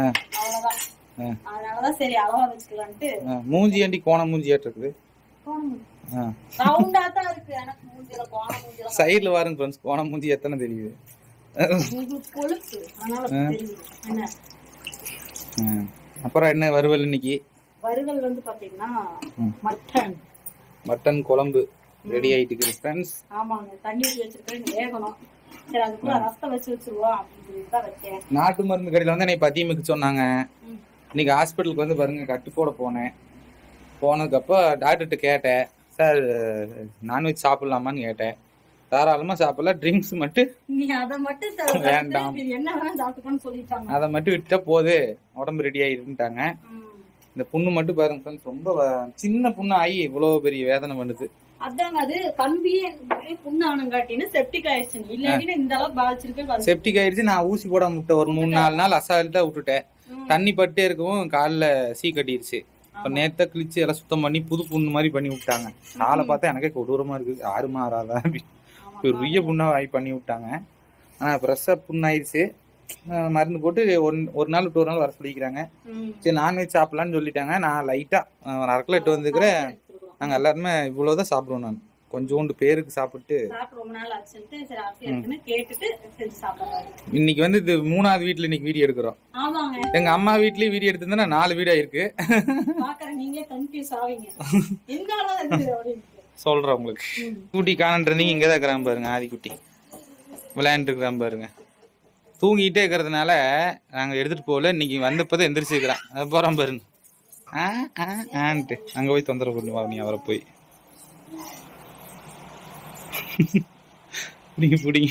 அவ்வளவுதான். அதனாலதான் சரி அளவா வச்சுக்கலான்ட்டு. மூஞ்சி ஏண்டி கோண மூஞ்சியாட்டு இருக்குது? ரவுண்டா தான் இருக்கு. எனக்கு மூஞ்சில கோண மூஞ்சில சைடுல பாருங்க ஃப்ரெண்ட்ஸ், கோண மூஞ்சி எத்தனை தெரியுது. கொழுப்பு அதனால தெரியுது. என்ன அப்புறம் என்ன வறுவல் இன்னைக்கு? வறுவல் வந்து பாத்தீங்கன்னா மட்டன் குழம்பு ரெடி ஆயிட்டு ஃப்ரெண்ட்ஸ். ஆமாங்க, தண்ணி ஊத்தி வச்சிருக்கேன், வேகணும். சரி அதுக்குள்ள ரசத்தை வச்சு வச்சிருவோம் அப்படின்னு சொல்லிட்டு தான் வச்சேன். நாட்டு மருந்து கடையில வந்து என்னை பத்தியமுக்கு சொன்னாங்க. இன்னைக்கு ஹாஸ்பிட்டலுக்கு வந்து பாருங்க கட்டு போட போனேன். போனதுக்கப்போ டாக்டர்கிட்ட கேட்டேன், சார் நான்வெஜ் சாப்பிடலாமான்னு கேட்டேன். தாராளமா சாப்பிடலாம், ட்ரிங்க்ஸ் மட்டும் வேண்டாம், அதை மட்டும் விட்டா போது உடம்பு ரெடி ஆயிருந்துட்டாங்க. இந்த புண்ணு மட்டும் பாருங்க ரொம்ப சின்ன புண்ணு ஆகி இவ்வளவு பெரிய வேதனை பண்ணுது. அதாங்க அது கம்பியே புண்ணு ஆனங்காட்டின்னு செப்டிக் ஆயிடுச்சு. இல்லாட்டினா இந்த அளவுக்கு பாதிச்சிருக்கு. செப்டிக் ஆயிடுச்சு. நான் ஊசி போட முட்டை ஒரு 3-4 நாள் அசால்ட்டா விட்டுட்டேன். தண்ணி பட்டே இருக்கவும் காலில் சீ கட்டிடுச்சு. இப்போ நேத்த கிழிச்சு எல்லாம் சுத்தம் பண்ணி புது புண்ணு மாதிரி பண்ணி விட்டாங்க. காலை பார்த்தா எனக்கே கொடூரமா இருக்கு. ஆறுமா ஆறாதா பெரிய புண்ணா ஆகி பண்ணி விட்டாங்க. ஆனால் ஃப்ரெஷ்ஷாக புண்ணாயிடுச்சு. மருந்து போட்டு ஒரு நாள் விட்டு ஒரு நாள் வர சொல்லிக்கிறாங்க. சரி நான்வெஜ் சாப்பிடலான்னு சொல்லிட்டாங்க. நான் லைட்டா அரக்கில் இட்டு வந்துக்கிறேன். நாங்கள் எல்லாருமே இவ்வளோதான் சாப்பிடுவோம். நான் கொஞ்சோண்டு பேருக்கு சாப்பிட்டு இன்னைக்கு வந்து இது 3வது வீட்டுல இன்னைக்கு வீடியோ எடுக்கிறோம். எங்க அம்மா வீட்லயும் வீடியோ எடுத்திருந்தா 4 வீடியோ இருக்கு. சொல்றேன் உங்களுக்கு. குட்டி காணன்றீங்க இங்கதான் இருக்கிறான் பாருங்க. ஆதிக்குட்டி விளையாண்டு இருக்கிறான் பாருங்க. தூங்கிட்டே இருக்கிறதுனால நாங்க எடுத்துட்டு போகல. இன்னைக்கு வந்தப்பதான் எந்திரிச்சுக்கிறான். அதை போறான் பாருங்க. அங்க போய் தொந்தரவு பண்ணுவா நீ அவரை போய் புடிங்க